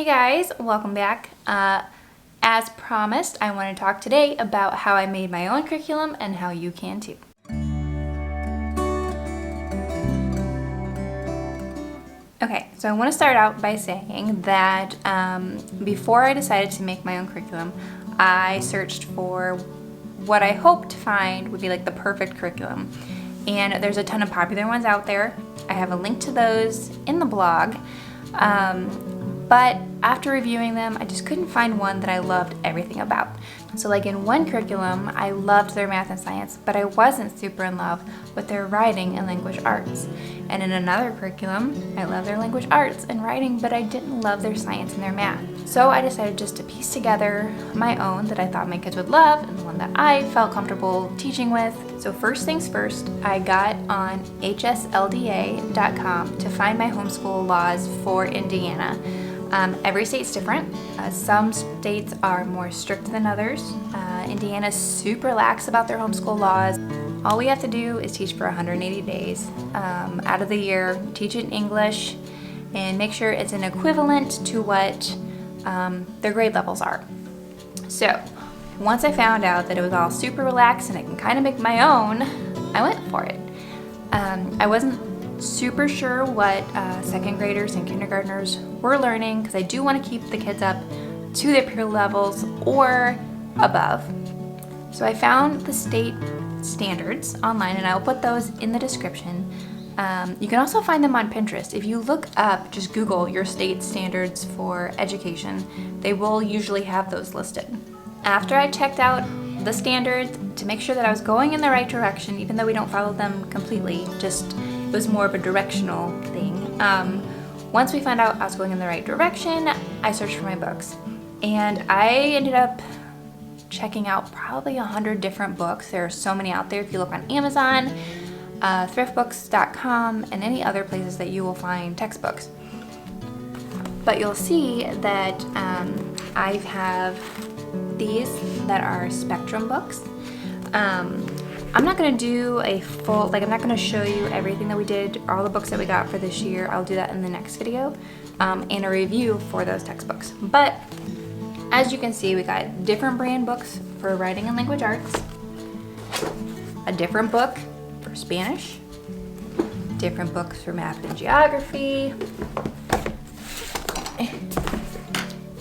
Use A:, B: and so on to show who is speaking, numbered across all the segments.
A: Hey guys, welcome back. As promised, I want to talk today about how I made my own curriculum and how you can too. Okay, so I want to start out by saying that before I decided to make my own curriculum, I searched for what I hoped to find would be like the perfect curriculum. And there's a ton of popular ones out there. I have a link to those in the blog. But after reviewing them, I just couldn't find one that I loved everything about. So like in one curriculum, I loved their math and science, but I wasn't super in love with their writing and language arts. And in another curriculum, I loved their language arts and writing, but I didn't love their science and their math. So I decided just to piece together my own that I thought my kids would love and the one that I felt comfortable teaching with. So first things first, I got on hslda.com to find my homeschool laws for Indiana. Every state's different. Some states are more strict than others. Indiana's super lax about their homeschool laws. All we have to do is teach for 180 days out of the year, teach it in English, and make sure it's an equivalent to what their grade levels are. So once I found out that it was all super relaxed and I can kind of make my own, I went for it. I wasn't super sure what second graders and kindergartners were learning because I do want to keep the kids up to their peer levels or above. So I found the state standards online and I'll put those in the description. You can also find them on Pinterest. If you look up, just Google your state standards for education, they will usually have those listed. After I checked out the standards to make sure that I was going in the right direction, even though we don't follow them completely, just it was more of a directional thing. Once we found out I was going in the right direction, I searched for my books. And I ended up checking out probably 100 different books. There are so many out there. If you look on Amazon, thriftbooks.com, and any other places that you will find textbooks. But you'll see that I have these that are Spectrum books. I'm not going to do a full, I'm not going to show you everything that we did, all the books that we got for this year. I'll do that in the next video, and a review for those textbooks. But as you can see, we got different brand books for writing and language arts, a different book for Spanish, different books for math and geography,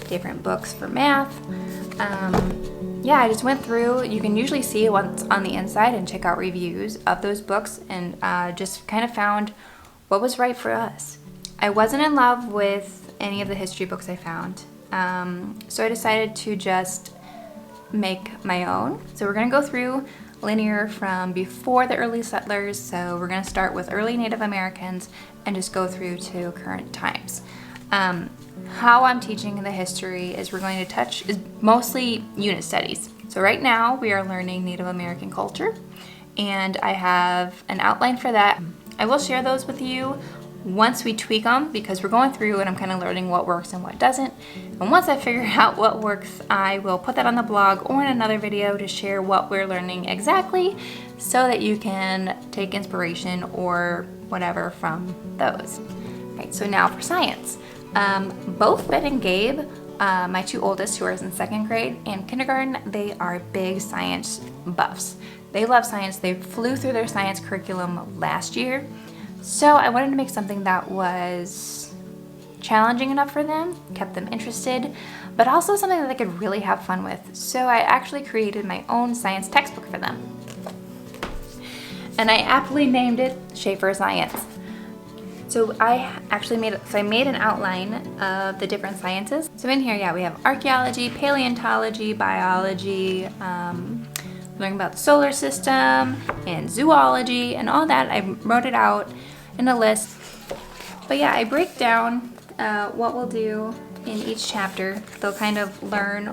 A: different books for math. Yeah, I just went through. You can usually see what's on the inside and check out reviews of those books, and just kind of found what was right for us. I wasn't in love with any of the history books I found, so I decided to just make my own. So we're going to go through linear from before the early settlers. So we're going to start with early Native Americans and just go through to current times. How I'm teaching the history is mostly unit studies. So right now we are learning Native American culture, and I have an outline for that. I will share those with you once we tweak them because we're going through and I'm kind of learning what works and what doesn't. And once I figure out what works, I will put that on the blog or in another video to share what we're learning exactly so that you can take inspiration or whatever from those. Right, so now for science. Both Ben and Gabe, my two oldest who are in second grade and kindergarten, they are big science buffs. They love science. They flew through their science curriculum last year. So I wanted to make something that was challenging enough for them, kept them interested, but also something that they could really have fun with. So I actually created my own science textbook for them. And I aptly named it Shaffer Science. So I made an outline of the different sciences. So in here, yeah, we have archaeology, paleontology, biology, learning about the solar system, and zoology, and all that. I wrote it out in a list. But yeah, I break down what we'll do in each chapter. They'll kind of learn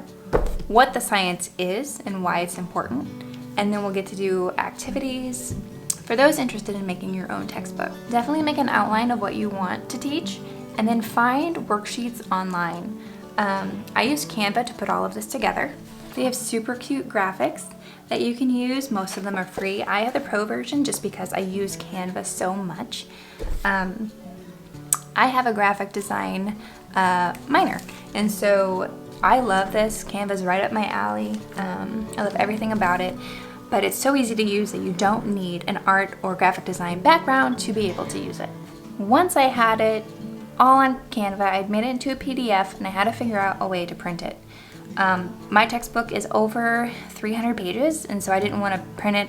A: what the science is and why it's important. And then we'll get to do activities for those interested in making your own textbook. Definitely make an outline of what you want to teach and then find worksheets online. I use Canva to put all of this together. They have super cute graphics that you can use. Most of them are free. I have the pro version just because I use Canva so much. I have a graphic design minor, and so I love this. Canva's right up my alley. I love everything about it, but it's so easy to use that you don't need an art or graphic design background to be able to use it. Once I had it all on Canva, I'd made it into a PDF and I had to figure out a way to print it. My textbook is over 300 pages, and so I didn't want to print it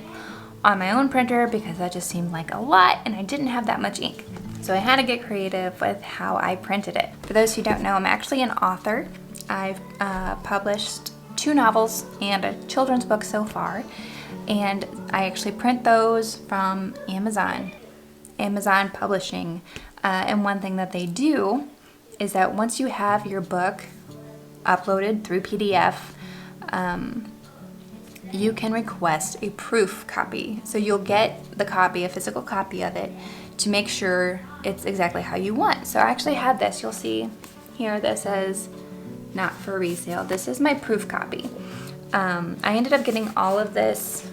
A: on my own printer because that just seemed like a lot and I didn't have that much ink. So I had to get creative with how I printed it. For those who don't know, I'm actually an author. I've published 2 novels and a children's book so far, and I actually print those from Amazon Publishing. And one thing that they do is that once you have your book uploaded through PDF, you can request a proof copy. So you'll get the copy, a physical copy of it, to make sure it's exactly how you want. So I actually had this. You'll see here that says not for resale. This is my proof copy. I ended up getting all of this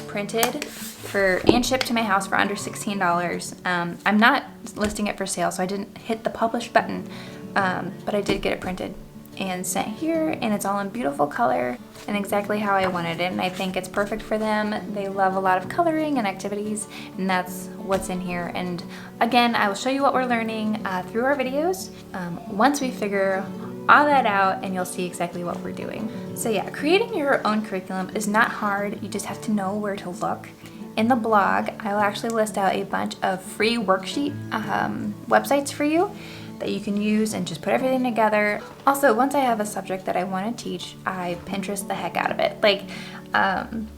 A: printed and shipped to my house for under $16. I'm not listing it for sale, so I didn't hit the publish button, but I did get it printed and sent here, and it's all in beautiful color and exactly how I wanted it, and I think it's perfect for them. They love a lot of coloring and activities, and that's what's in here. And again, I will show you what we're learning through our videos once we figure all that out, and you'll see exactly what we're doing. So yeah, creating your own curriculum is not hard. You just have to know where to look. In the blog, I will actually list out a bunch of free worksheet websites for you that you can use and just put everything together. Also, once I have a subject that I want to teach, I Pinterest the heck out of it. Like,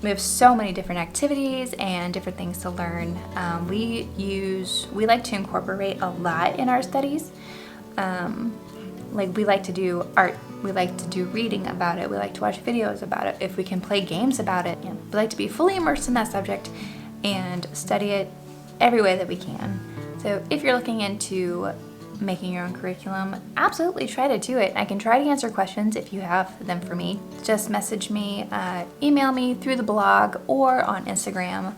A: we have so many different activities and different things to learn. We like to incorporate a lot in our studies. Like, we like to do art, we like to do reading about it, we like to watch videos about it, if we can play games about it. Yeah. We like to be fully immersed in that subject and study it every way that we can. So if you're looking into making your own curriculum, absolutely try to do it. I can try to answer questions if you have them for me. Just message me, email me through the blog or on Instagram.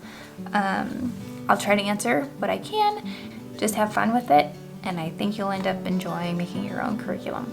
A: I'll try to answer what I can. Just have fun with it, and I think you'll end up enjoying making your own curriculum.